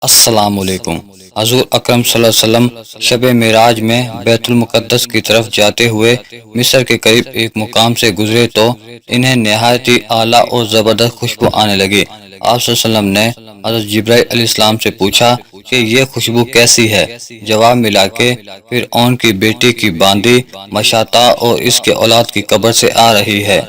السلام علیکم۔ حضور اکرم صلی اللہ علیہ وسلم شب معراج میں بیت المقدس کی طرف جاتے ہوئے مصر کے قریب ایک مقام سے گزرے تو انہیں نہایت ہی اعلیٰ اور زبردست خوشبو آنے لگی۔ آپ صلی اللہ علیہ وسلم نے حضرت جبرائیل علیہ السلام سے پوچھا کہ یہ خوشبو کیسی ہے؟ جواب ملا کہ فرعون کی بیٹی کی باندی مشاطہ اور اس کے اولاد کی قبر سے آ رہی ہے۔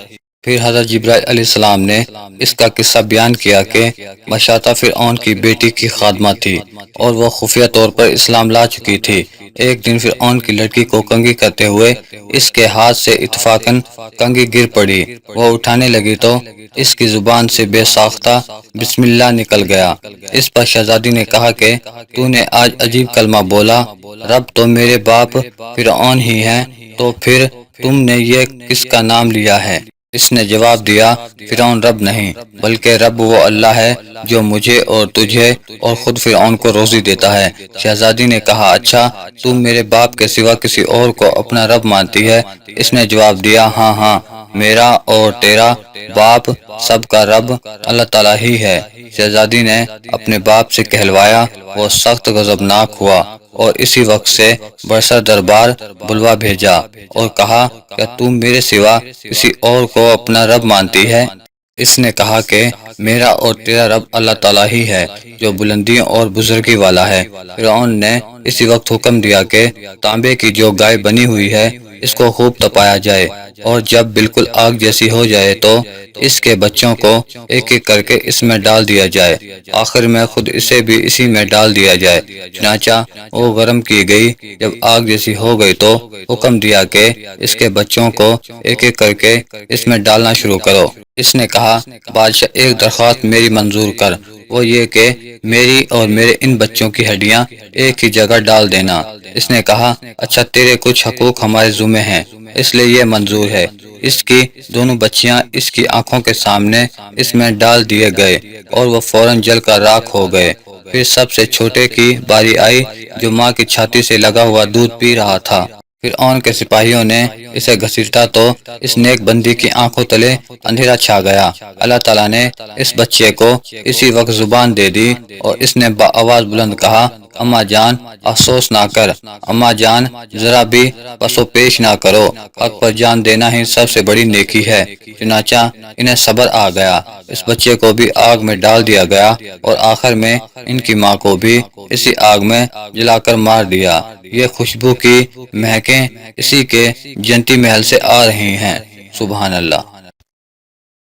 پھر حضرت جبرائیل علیہ السلام نے اس کا قصہ بیان کیا کہ مشاطہ فرعون کی بیٹی کی خادمہ تھی اور وہ خفیہ طور پر اسلام لا چکی تھی۔ ایک دن فرعون کی لڑکی کو کنگھی کرتے ہوئے اس کے ہاتھ سے اتفاقاً کنگھی گر پڑی۔ وہ اٹھانے لگی تو اس کی زبان سے بے ساختہ بسم اللہ نکل گیا۔ اس پر شہزادی نے کہا کہ تو نے آج عجیب کلمہ بولا، رب تو میرے باپ فرعون ہی ہیں، تو پھر تم نے یہ کس کا نام لیا ہے؟ اس نے جواب دیا، فرعون رب نہیں بلکہ رب وہ اللہ ہے جو مجھے اور تجھے اور خود فرعون کو روزی دیتا ہے۔ شہزادی نے کہا، اچھا تم میرے باپ کے سوا کسی اور کو اپنا رب مانتی ہے؟ اس نے جواب دیا، ہاں ہاں، میرا اور تیرا باپ سب کا رب اللہ تعالیٰ ہی ہے۔ شہزادی نے اپنے باپ سے کہلوایا، وہ سخت غضبناک ہوا اور اسی وقت سے برسر دربار بلوا بھیجا اور کہا، کیا تم میرے سوا کسی اور کو اپنا رب مانتی ہے؟ اس نے کہا کہ میرا اور تیرا رب اللہ تعالیٰ ہی ہے جو بلندیوں اور بزرگی والا ہے۔ فرعون نے اسی وقت حکم دیا کہ تانبے کی جو گائے بنی ہوئی ہے اس کو خوب تپایا جائے، اور جب بالکل آگ جیسی ہو جائے تو اس کے بچوں کو ایک ایک کر کے اس میں ڈال دیا جائے، آخر میں خود اسے بھی اسی میں ڈال دیا جائے۔ چنانچہ وہ گرم کی گئی، جب آگ جیسی ہو گئی تو حکم دیا کہ اس کے بچوں کو ایک ایک کر کے اس میں ڈالنا شروع کرو۔ اس نے کہا، بادشاہ ایک درخواست میری منظور کر، وہ یہ کہ میری اور میرے ان بچوں کی ہڈیاں ایک ہی جگہ ڈال دینا۔ اس نے کہا، اچھا تیرے کچھ حقوق ہمارے ذمہ ہیں اس لیے یہ منظور ہے۔ اس کی دونوں بچیاں اس کی آنکھوں کے سامنے اس میں ڈال دیے گئے اور وہ فوراً جل کر راکھ ہو گئے۔ پھر سب سے چھوٹے کی باری آئی جو ماں کی چھاتی سے لگا ہوا دودھ پی رہا تھا۔ فرعون کے سپاہیوں نے اسے گھسیٹا تو اس نیک بندی کی آنکھوں تلے اندھیرا چھا گیا۔ اللہ تعالیٰ نے اس بچے کو اسی وقت زبان دے دی اور اس نے بآواز بلند کہا، اماں جان افسوس نہ کر، اماں جان ذرا بھی پس و پیش نہ کرو، حق پر جان دینا ہی سب سے بڑی نیکی ہے۔ چنانچہ انہیں صبر آ گیا، اس بچے کو بھی آگ میں ڈال دیا گیا اور آخر میں ان کی ماں کو بھی اسی آگ میں جلا کر مار دیا۔ یہ خوشبو کی مہکیں اسی کے جنتی محل سے آ رہی ہیں۔ سبحان اللہ۔